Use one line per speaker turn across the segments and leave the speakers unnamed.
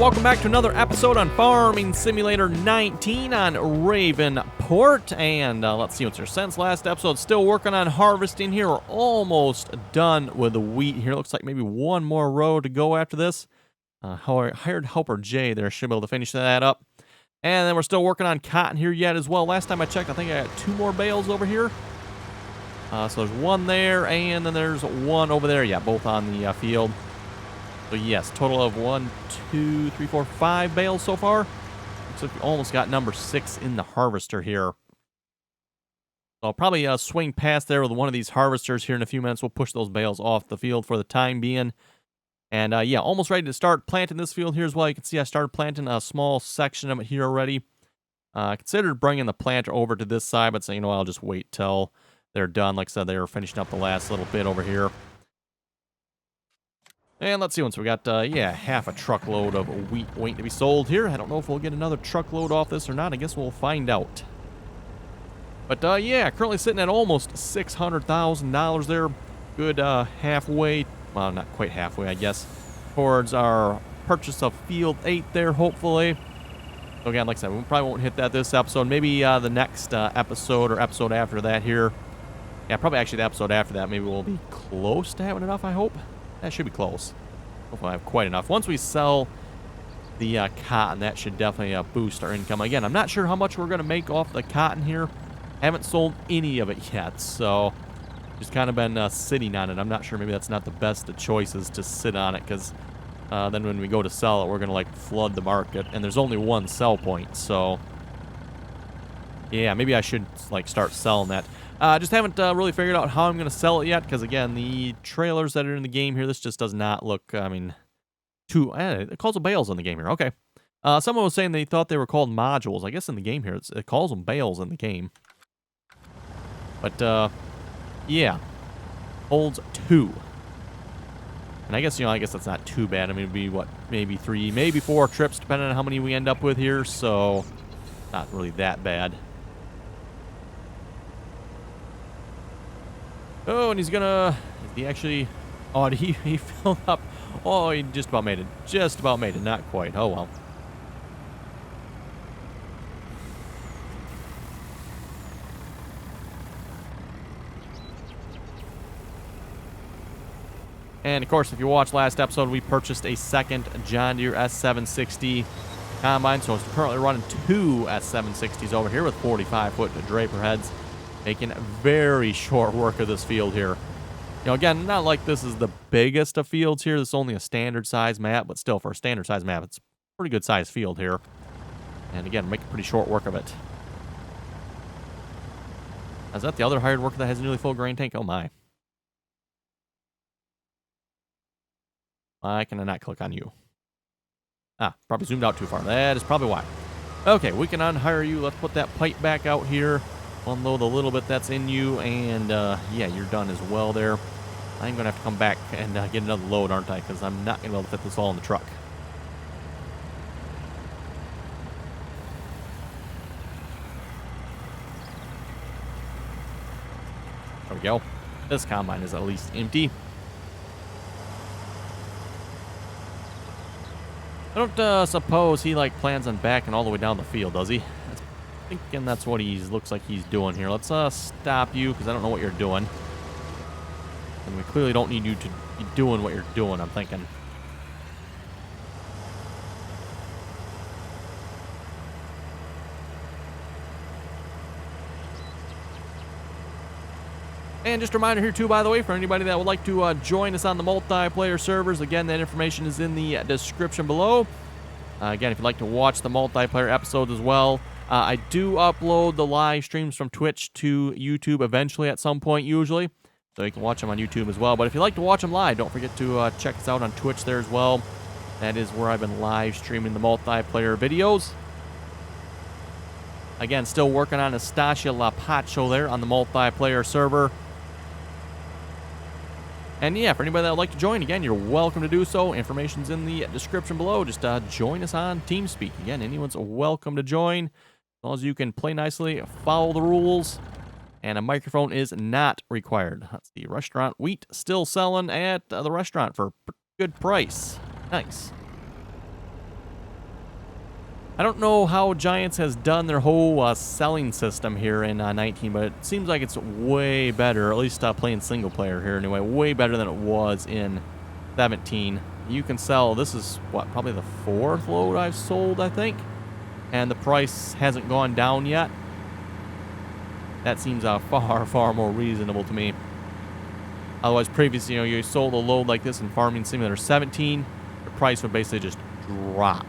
welcome back to another episode on Farming Simulator 19 on Ravenport. And let's see what's your sense. Last episode, still working on harvesting here. We're almost done with the wheat here. Looks like maybe one more row to go after this. Hired helper Jay there should be able to finish that up. And then we're still working on cotton here yet as well. Last time I checked, I think I got 2 more bales over here. So there's one there, and then there's one over there. Yeah, both on the field. So yes, total of 1, 2, 3, 4, 5 bales so far. Looks like we almost got number 6 in the harvester here. So I'll probably swing past there with one of these harvesters here in a few minutes. We'll push those bales off the field for the time being. And yeah, almost ready to start planting this field here as well. You can see I started planting a small section of it here already. Considered bringing the planter over to this side, but so, you know, I'll just wait till they're done. Like I said, they were finishing up the last little bit over here. And let's see, once we got, yeah, half a truckload of wheat waiting to be sold here. I don't know if we'll get another truckload off this or not. I guess we'll find out. But, yeah, currently sitting at almost $600,000 there. Good halfway, well, not quite halfway, I guess, towards our purchase of Field 8 there, hopefully. So, again, like I said, we probably won't hit that this episode. Maybe the next episode or episode after that here. Yeah, probably actually the episode after that. Maybe we'll be close to having enough, I hope. That should be close. Hopefully I have quite enough. Once we sell the cotton, that should definitely boost our income. Again, I'm not sure how much we're going to make off the cotton here. Haven't sold any of it yet, so just kind of been sitting on it. I'm not sure. Maybe that's not the best of choices to sit on it, because then when we go to sell it, we're going to like flood the market, and there's only one sell point. So yeah, maybe I should like start selling that. Just haven't really figured out how I'm going to sell it yet, because, again, the trailers that are in the game here, this just does not look, I mean, too... it calls them bales in the game here. Okay. Someone was saying they thought they were called modules. I guess in the game here, it calls them bales in the game. But, yeah. Holds 2. And I guess, you know, I guess that's not too bad. I mean, it'd be, what, maybe 3, maybe 4 trips, depending on how many we end up with here, so not really that bad. Oh, and he's gonna... He actually... Oh, he filled up... Oh, he just about made it. Just about made it. Not quite. Oh, well. And, of course, if you watched last episode, we purchased a second John Deere S760 combine. So it's currently running 2 S760s over here with 45-foot draper heads. Making very short work of this field here. You know, again, not like this is the biggest of fields here. This is only a standard size map, but still, for a standard size map, it's a pretty good size field here. And again, making pretty short work of it. Is that the other hired worker that has a nearly full grain tank? Oh my. Why can I not click on you? Ah, probably zoomed out too far. That is probably why. Okay, we can unhire you. Let's put that pipe back out here. Unload a little bit that's in you, and yeah, you're done as well there. I'm going to have to come back and get another load, aren't I? Because I'm not going to be able to fit this all in the truck. There we go. This combine is at least empty. I don't suppose he like plans on backing all the way down the field, does he? Thinking that's what he looks like he's doing here. Let's stop you, because I don't know what you're doing. And we clearly don't need you to be doing what you're doing, I'm thinking. And just a reminder here, too, by the way, for anybody that would like to join us on the multiplayer servers, again, that information is in the description below. Again, if you'd like to watch the multiplayer episodes as well, I do upload the live streams from Twitch to YouTube eventually at some point, usually. So you can watch them on YouTube as well. But if you'd like to watch them live, don't forget to check us out on Twitch there as well. That is where I've been live streaming the multiplayer videos. Again, still working on Estacia La Pacho there on the multiplayer server. And yeah, for anybody that would like to join, again, you're welcome to do so. Information's in the description below. Just join us on TeamSpeak. Again, anyone's welcome to join. As long as you can play nicely, follow the rules, and a microphone is not required. That's the restaurant wheat still selling at the restaurant for a good price. Nice. I don't know how Giants has done their whole selling system here in 19, but it seems like it's way better, at least playing single player here anyway, way better than it was in 17. You can sell, this is what, probably the 4th load I've sold, I think, and the price hasn't gone down yet. That seems far, far more reasonable to me. Otherwise, previously, you sold a load like this in Farming Simulator 17, the price would basically just drop.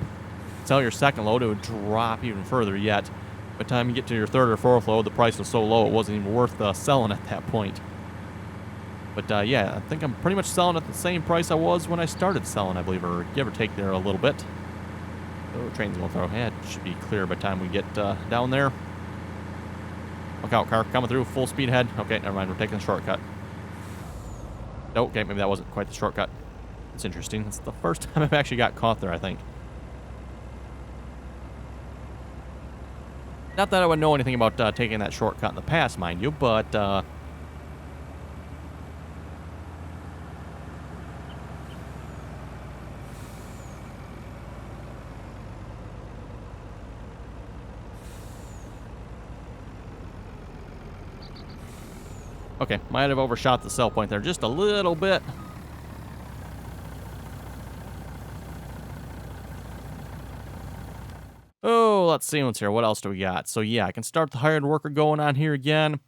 Sell your second load, it would drop even further yet. By the time you get to your 3rd or 4th load, the price was so low it wasn't even worth selling at that point. But yeah, I think I'm pretty much selling at the same price I was when I started selling, I believe, or give or take there a little bit. Oh, train's going through. Yeah, it should be clear by the time we get down there. Look out, car coming through, full speed ahead. Okay, never mind, we're taking a shortcut. Oh, okay, maybe that wasn't quite the shortcut. It's interesting. It's the first time I've actually got caught there, I think. Not that I would know anything about taking that shortcut in the past, mind you, but okay, might have overshot the sell point there just a little bit. Oh, let's see what's here. What else do we got? So yeah, I can start the hired worker going on here again.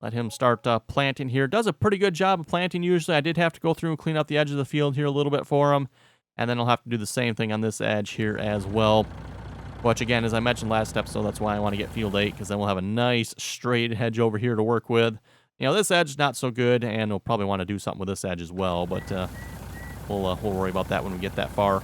Let him start planting here. Does a pretty good job of planting usually. I did have to go through and clean up the edge of the field here a little bit for him. And then I'll have to do the same thing on this edge here as well. Which again, as I mentioned last episode, that's why I want to get field 8, because then we'll have a nice straight hedge over here to work with. You know, this edge is not so good, and we'll probably want to do something with this edge as well, but we'll worry about that when we get that far.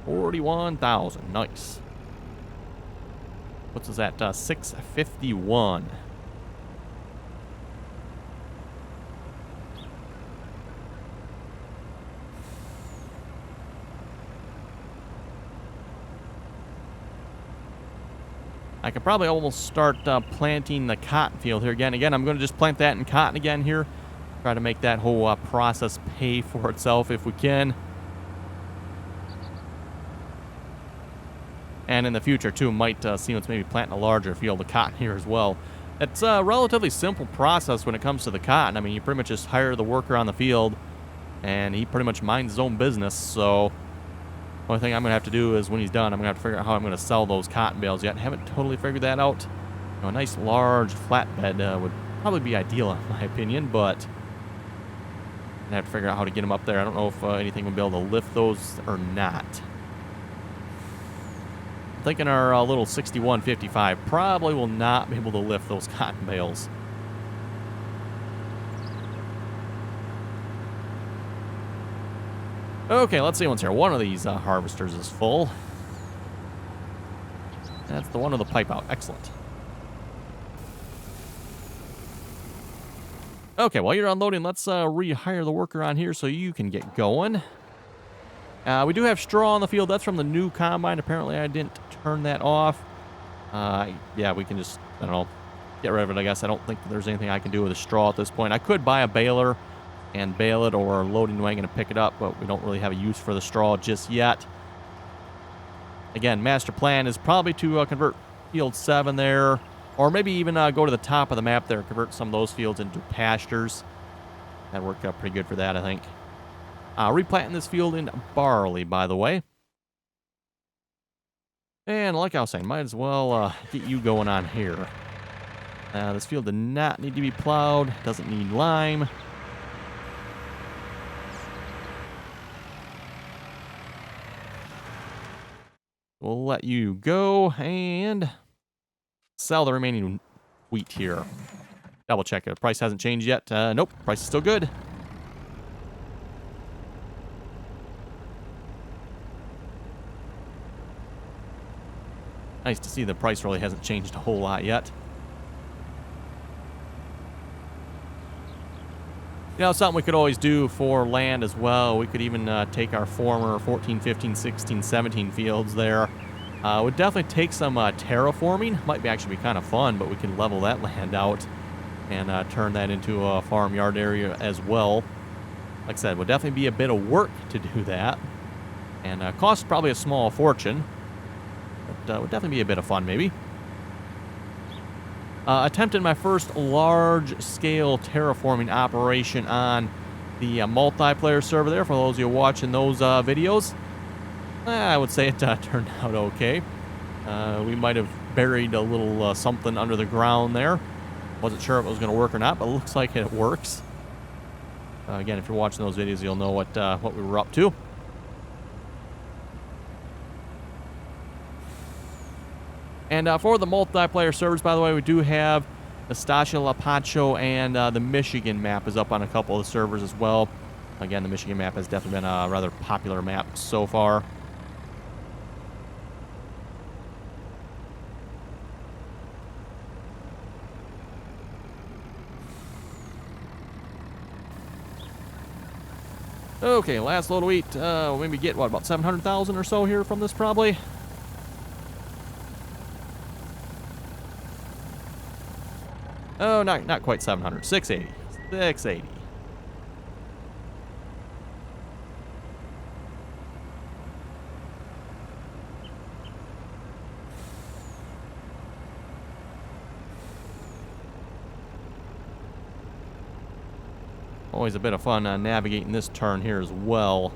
$41,000, nice. What's that? 651. I could probably almost start planting the cotton field here again. Again, I'm going to just plant that in cotton again here. Try to make that whole process pay for itself if we can. And in the future, too, might see us maybe planting a larger field of cotton here as well. It's a relatively simple process when it comes to the cotton. I mean, you pretty much just hire the worker on the field, and he pretty much minds his own business. So the only thing I'm going to have to do is when he's done, I'm going to have to figure out how I'm going to sell those cotton bales yet. I haven't totally figured that out. You know, a nice large flatbed would probably be ideal in my opinion, but I have to figure out how to get them up there. I don't know if anything will be able to lift those or not. I'm thinking our little 6155 probably will not be able to lift those cotton bales. Okay, let's see what's here. One of these harvesters is full. That's the one with the pipe out. Excellent. Okay, while you're unloading, let's rehire the worker on here so you can get going. We do have straw on the field. That's from the new combine. Apparently, I didn't turn that off. Yeah, we can just, I don't know, get rid of it, I guess. I don't think there's anything I can do with the straw at this point. I could buy a baler and bale it, or a loading wagon and pick it up, but we don't really have a use for the straw just yet. Again, master plan is probably to convert field 7 there, or maybe even go to the top of the map there and convert some of those fields into pastures. That'd work out pretty good for that, I think. Replanting this field in barley, by the way. And like I was saying, might as well get you going on here. This field did not need to be plowed. Doesn't need lime. We'll let you go and sell the remaining wheat here. Double check it. Price hasn't changed yet. Nope, price is still good. Nice to see the price really hasn't changed a whole lot yet. You know, something we could always do for land as well. We could even take our former 14, 15, 16, 17 fields there. Would definitely take some terraforming. Might be actually be kind of fun, but we can level that land out and turn that into a farmyard area as well. Like I said, would definitely be a bit of work to do that, and cost probably a small fortune, but would definitely be a bit of fun maybe. Attempted my first large-scale terraforming operation on the multiplayer server there, for those of you watching those videos. I would say it turned out okay. We might have buried a little something under the ground there. Wasn't sure if it was going to work or not, but it looks like it works. Again, if you're watching those videos, you'll know what we were up to. And for the multiplayer servers, by the way, we do have Nastasia Lapacho, and the Michigan map is up on a couple of the servers as well. Again, the Michigan map has definitely been a rather popular map so far. Okay, last load of wheat. We'll maybe get, what, about 700,000 or so here from this, probably? Oh, not quite 700. 680. 680. Always a bit of fun navigating this turn here as well.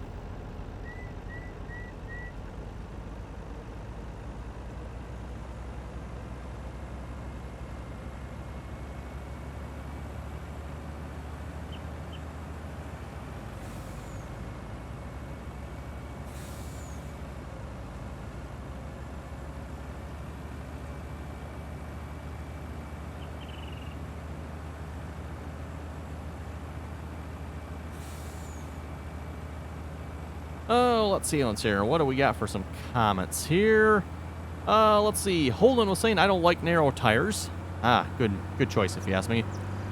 Oh, let's see here. What do we got for some comments here? Let's see. Holden was saying, I don't like narrow tires. Ah, good choice if you ask me.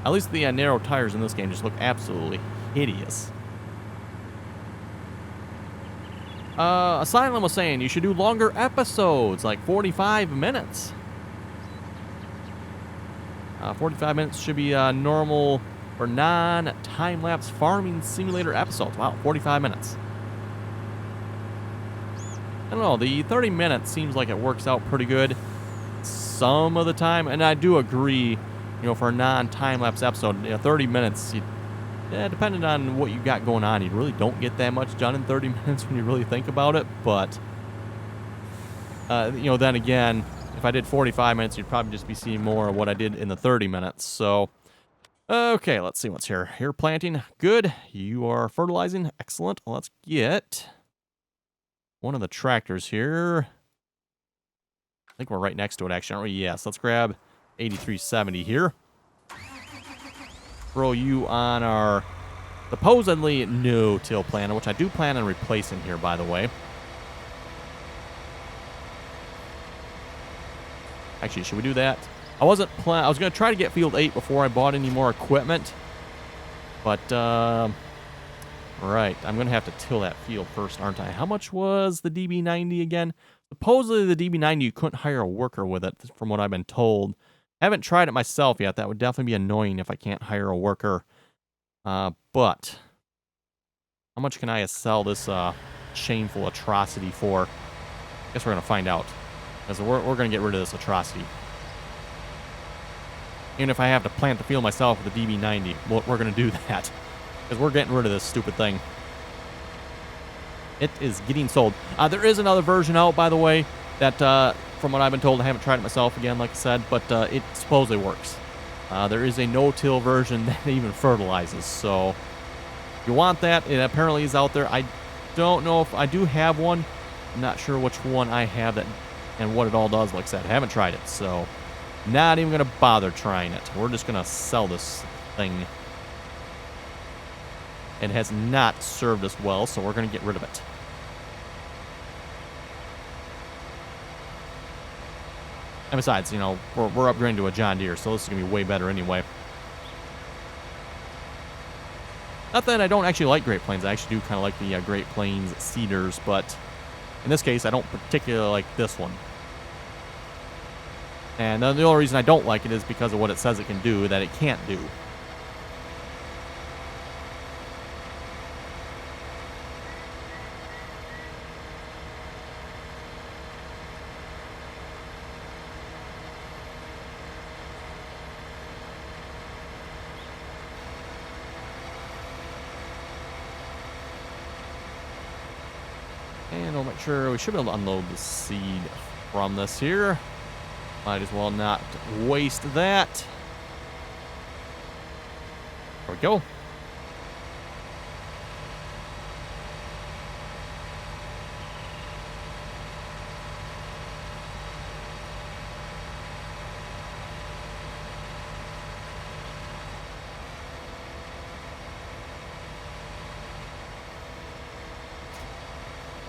At least the narrow tires in this game just look absolutely hideous. Asylum was saying you should do longer episodes, like 45 minutes. 45 minutes should be normal for non-time-lapse farming simulator episodes. Wow, 45 minutes. I don't know, the 30 minutes seems like it works out pretty good some of the time, and I do agree, you know, for a non-time-lapse episode, you know, 30 minutes, depending on what you got going on, you really don't get that much done in 30 minutes when you really think about it, but, you know, then again, if I did 45 minutes, you'd probably just be seeing more of what I did in the 30 minutes, so, okay, let's see what's here. You're planting, good, you are fertilizing, excellent, let's get one of the tractors here. I think we're right next to it, actually, aren't we? Yes, let's grab 8370 here. Throw you on our supposedly no-till planter, which I do plan on replacing here, by the way. Actually, should we do that? I was going to try to get Field 8 before I bought any more equipment. But, right, I'm going to have to till that field first, aren't I? How much was the DB90 again? Supposedly the DB90, you couldn't hire a worker with it, from what I've been told. Haven't tried it myself yet. That would definitely be annoying if I can't hire a worker. But how much can I sell this shameful atrocity for? I guess we're going to find out. Because we're going to get rid of this atrocity. Even if I have to plant the field myself with the DB90, we're going to do that. Because we're getting rid of this stupid thing. It is getting sold. There is another version out, by the way, that, from what I've been told, I haven't tried it myself again, like I said, but it supposedly works. There is a no-till version that even fertilizes, so if you want that, it apparently is out there. I don't know if I do have one. I'm not sure which one I have that and what it all does. Like I said, I haven't tried it, so not even going to bother trying it. We're just going to sell this thing. It has not served us well, so we're going to get rid of it. And besides, you know, we're upgrading to a John Deere, so this is going to be way better anyway. Not that I don't actually like Great Plains. I actually do kind of like the Great Plains Cedars, but in this case, I don't particularly like this one. And the only reason I don't like it is because of what it says it can do that it can't do. And we'll make sure we should be able to unload the seed from this here. Might as well not waste that. There we go.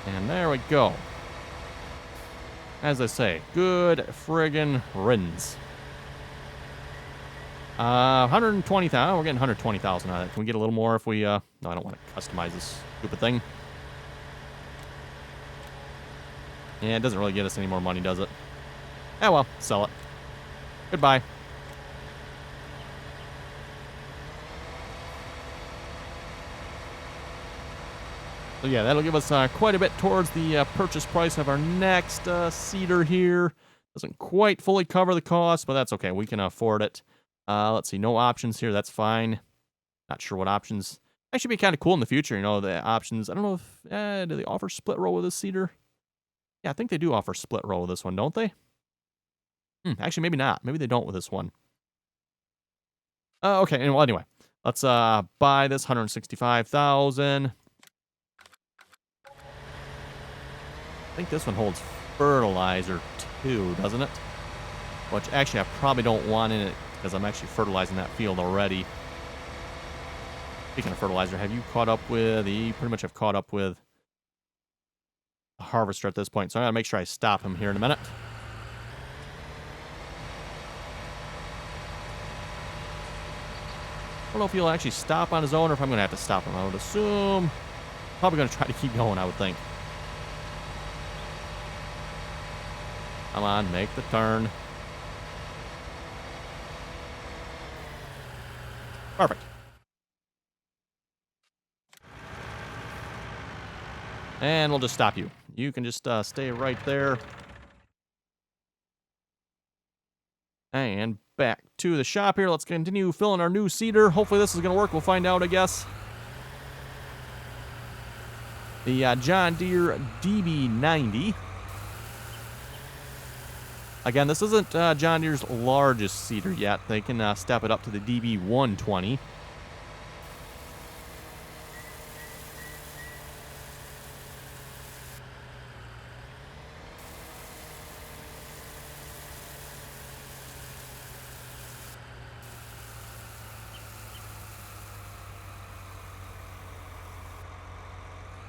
And there we go. As I say, good friggin' riddance. 120,000. We're getting 120,000 out of it. Can we get a little more if we, no, I don't want to customize this stupid thing. Yeah, it doesn't really get us any more money, does it? Oh well, sell it. Goodbye. So yeah, that'll give us quite a bit towards the purchase price of our next seeder here. Doesn't quite fully cover the cost, but that's okay. We can afford it. Let's see, no options here. That's fine. Not sure what options. Actually be kind of cool in the future, you know, the options. I don't know if, do they offer split row with this seeder? Yeah, I think they do offer split row with this one, don't they? Actually, maybe not. Maybe they don't with this one. Okay, well, anyway. Let's buy this 165,000. I think this one holds fertilizer too, doesn't it? Which actually I probably don't want in it because I'm actually fertilizing that field already. Speaking of fertilizer, have you caught up with... You pretty much have caught up with the harvester at this point, so I gotta make sure I stop him here in a minute. I don't know if he'll actually stop on his own or if I'm gonna have to stop him. I would assume probably gonna try to keep going, I would think. Come on, make the turn. Perfect. And we'll just stop you. You can just stay right there. And back to the shop here. Let's continue filling our new seeder. Hopefully this is going to work. We'll find out, I guess. The John Deere DB90. Again, this isn't John Deere's largest seeder yet. They can step it up to the DB120.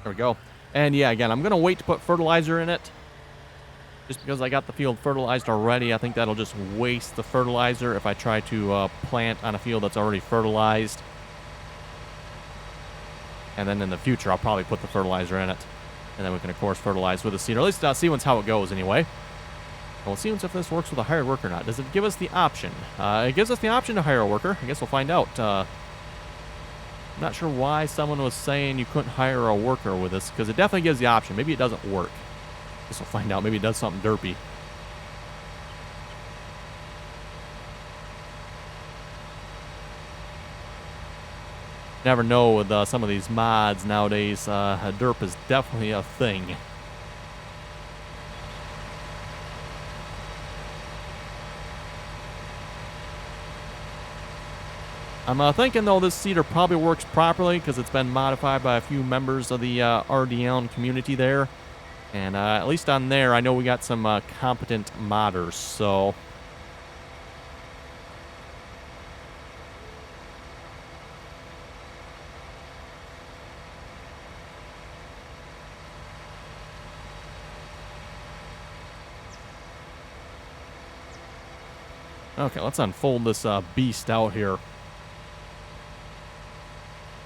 There we go. And yeah, again, I'm going to wait to put fertilizer in it. Just because I got the field fertilized already, I think that'll just waste the fertilizer if I try to plant on a field that's already fertilized. And then in the future, I'll probably put the fertilizer in it. And then we can, of course, fertilize with the seed. Or at least see once how it goes anyway. We'll see once if this works with a hired worker or not. Does it give us the option? It gives us the option to hire a worker. I guess we'll find out. I'm not sure why someone was saying you couldn't hire a worker with this, because it definitely gives the option. Maybe it doesn't work. Guess we'll find out. Maybe it does something derpy. Never know with some of these mods nowadays. Derp is definitely a thing. I'm thinking, though, this seeder probably works properly because it's been modified by a few members of the RDAllen community there. And at least on there, I know we got some competent modders, so... Okay, let's unfold this beast out here.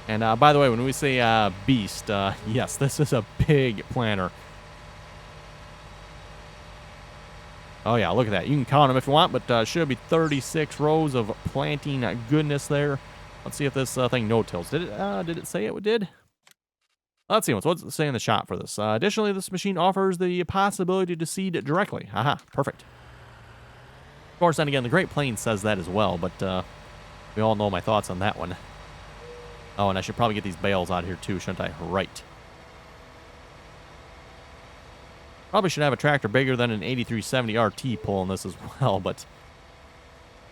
And by the way, when we say beast, yes, this is a big planter. Oh, yeah, look at that. You can count them if you want, but should be 36 rows of planting goodness there. Let's see if this thing no-tills. Did it say it did? Let's see. What's it say in the shop for this? Additionally, this machine offers the possibility to seed directly. Haha, perfect. Of course, then again, the Great Plains says that as well, but we all know my thoughts on that one. Oh, and I should probably get these bales out here too, shouldn't I? Right. Probably should have a tractor bigger than an 8370 RT pulling this as well, but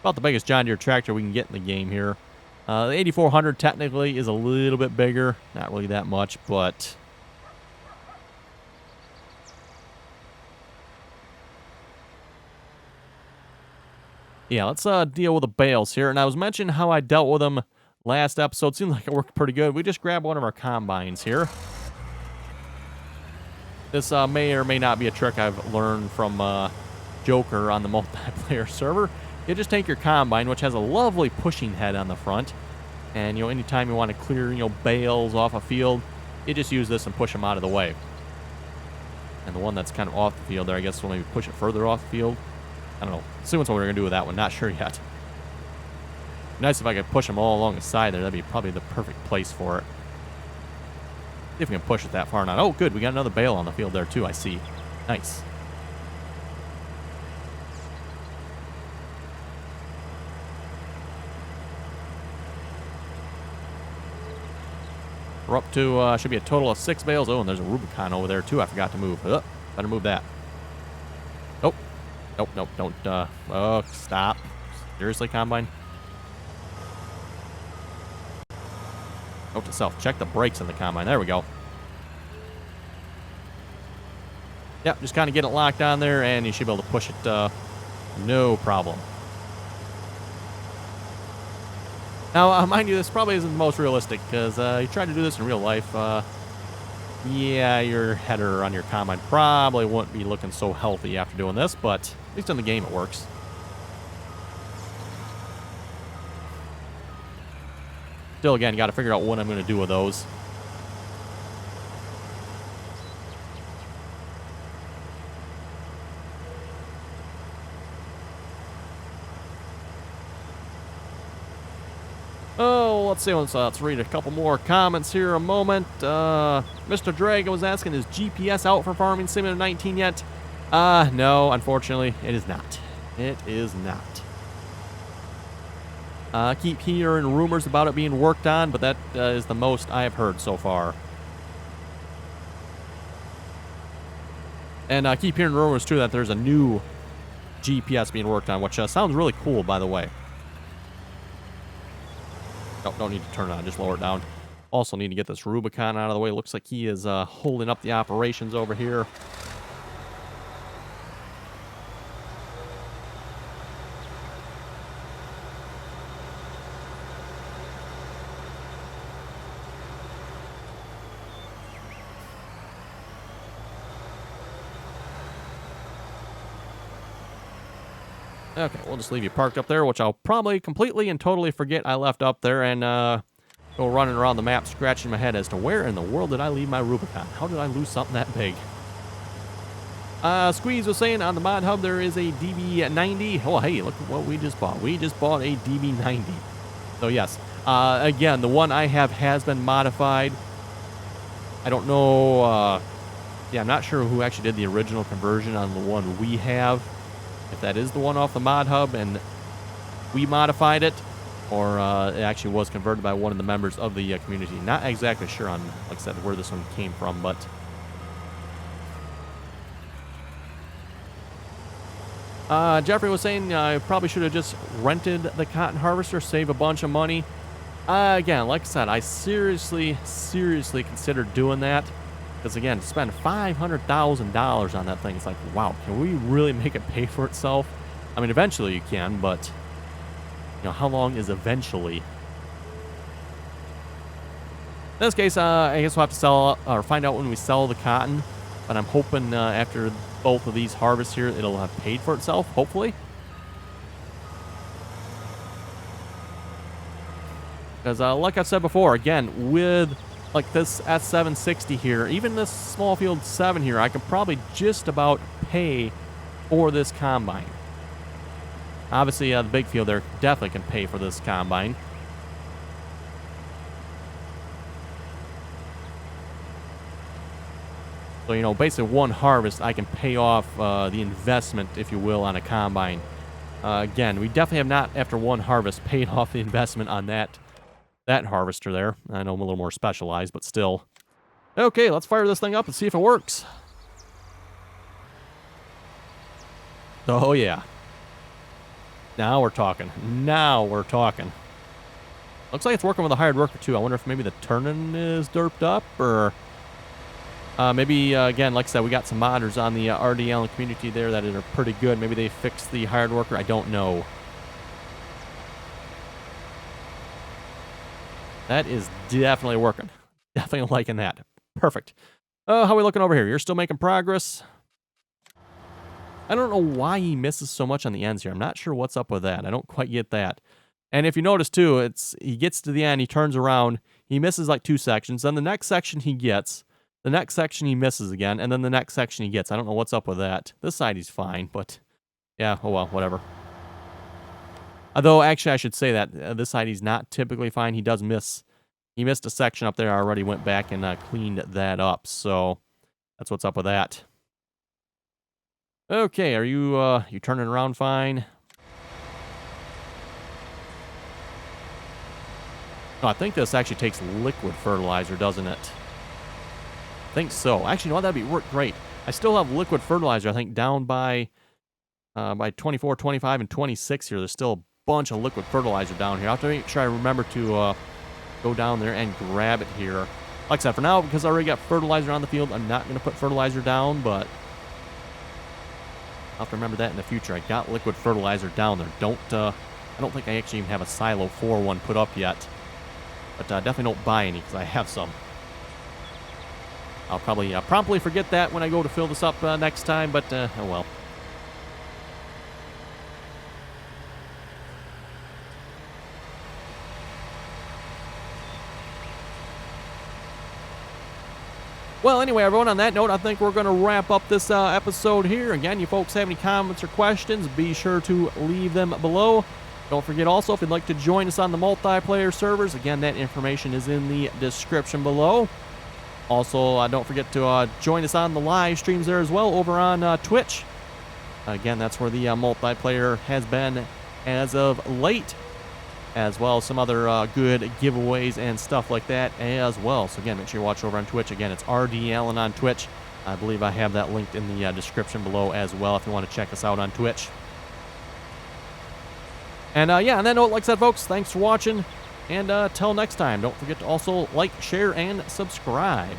about the biggest John Deere tractor we can get in the game here. The 8400 technically is a little bit bigger. Not really that much, but... yeah, let's deal with the bales here. And I was mentioning how I dealt with them last episode. Seemed like it worked pretty good. We just grabbed one of our combines here. This may or may not be a trick I've learned from Joker on the multiplayer server. You just take your combine, which has a lovely pushing head on the front, and anytime you want to clear bales off a field, you just use this and push them out of the way. And the one that's kind of off the field there, I guess we'll maybe push it further off the field. I don't know. See what we're gonna do with that one. Not sure yet. Nice if I could push them all along the side there. That'd be probably the perfect place for it. See if we can push it that far or not. Oh, good. We got another bale on the field there, too, I see. Nice. We're up to, should be a total of 6 bales. Oh, and there's a Rubicon over there, too. I forgot to move. Better move that. Nope. Nope, don't, oh, stop. Seriously, Combine? Note to self, check the brakes in the Combine. There we go. Yep, just kind of get it locked on there, and you should be able to push it, no problem. Now, mind you, this probably isn't the most realistic, because you try to do this in real life, yeah, your header on your Combine probably wouldn't be looking so healthy after doing this, but at least in the game it works. Still, again, got to figure out what I'm going to do with those. Oh, let's see. Let's read a couple more comments here a moment. Mr. Dragon was asking, is GPS out for Farming Simulator 19 yet? No, unfortunately, it is not. It is not. Keep hearing rumors about it being worked on, but that is the most I have heard so far. And keep hearing rumors, too, that there's a new GPS being worked on, which sounds really cool, by the way. Nope, don't need to turn it on, just lower it down. Also need to get this Rubicon out of the way. Looks like he is holding up the operations over here. Okay, we'll just leave you parked up there, which I'll probably completely and totally forget I left up there, and go running around the map scratching my head as to where in the world did I leave my Rubicon? How did I lose something that big? Squeeze was saying on the mod hub there is a DB90. Oh, hey, look at what we just bought. We just bought a DB90. So, yes. Again, the one I have has been modified. I don't know. Yeah, I'm not sure who actually did the original conversion on the one we have. If that is the one off the mod hub and we modified it, or it actually was converted by one of the members of the community. Not exactly sure on, like I said, where this one came from, but... Jeffrey was saying I probably should have just rented the cotton harvester, save a bunch of money. Again, like I said, I seriously considered doing that. Because, again, to spend $500,000 on that thing, it's like, wow, can we really make it pay for itself? I mean, eventually you can, but, how long is eventually? In this case, I guess we'll have to sell, or find out when we sell the cotton. But I'm hoping after both of these harvests here, it'll have paid for itself, hopefully. Because, like I said before, again, with... like this S760 here, even this small field 7 here, I could probably just about pay for this combine. Obviously, the big field there definitely can pay for this combine. So, you know, basically one harvest, I can pay off the investment, if you will, on a combine. Again, we definitely have not, after one harvest, paid off the investment on that harvester there. I know I'm a little more specialized, but still. Okay, let's fire this thing up and see if it works. Oh, yeah. Now we're talking. Now we're talking. Looks like it's working with a hired worker, too. I wonder if maybe the turning is derped up, or... maybe, again, like I said, we got some modders on the RDAllen community there that are pretty good. Maybe they fixed the hired worker. I don't know. That is definitely working. Definitely liking that. Perfect. How are we looking over here? You're still making progress? I don't know why he misses so much on the ends here. I'm not sure what's up with that. I don't quite get that. And if you notice, too, he gets to the end, he turns around, he misses like 2 sections. Then the next section he gets... The next section he misses again, and then the next section he gets. I don't know what's up with that. This side he's fine, but yeah, oh well, whatever. Although, actually, I should say that this side he's not typically fine. He does miss. He missed a section up there. I already went back and cleaned that up, so that's what's up with that. Okay, are you turning around fine? No, I think this actually takes liquid fertilizer, doesn't it? I think so. Actually, you know what? That'd work great. I still have liquid fertilizer, I think, down by 24, 25, and 26 here. There's still a bunch of liquid fertilizer down here. I'll have to make sure I remember to go down there and grab it here. Like I said, for now, because I already got fertilizer on the field, I'm not going to put fertilizer down, but I'll have to remember that in the future. I got liquid fertilizer down there. I don't think I actually even have a silo for one put up yet. But definitely don't buy any, because I have some. I'll probably promptly forget that when I go to fill this up next time, but oh well. Well, anyway, everyone, on that note, I think we're going to wrap up this episode here. Again, you folks have any comments or questions, be sure to leave them below. Don't forget also, if you'd like to join us on the multiplayer servers, again, that information is in the description below. Also, don't forget to join us on the live streams there as well over on Twitch. Again, that's where the multiplayer has been as of late, as well as some other good giveaways and stuff like that as well. So again, make sure you watch over on Twitch. Again, it's RDAllen on Twitch. I believe I have that linked in the description below as well if you want to check us out on Twitch. And yeah, on that note, like I said, folks, thanks for watching. And till next time, don't forget to also like, share, and subscribe.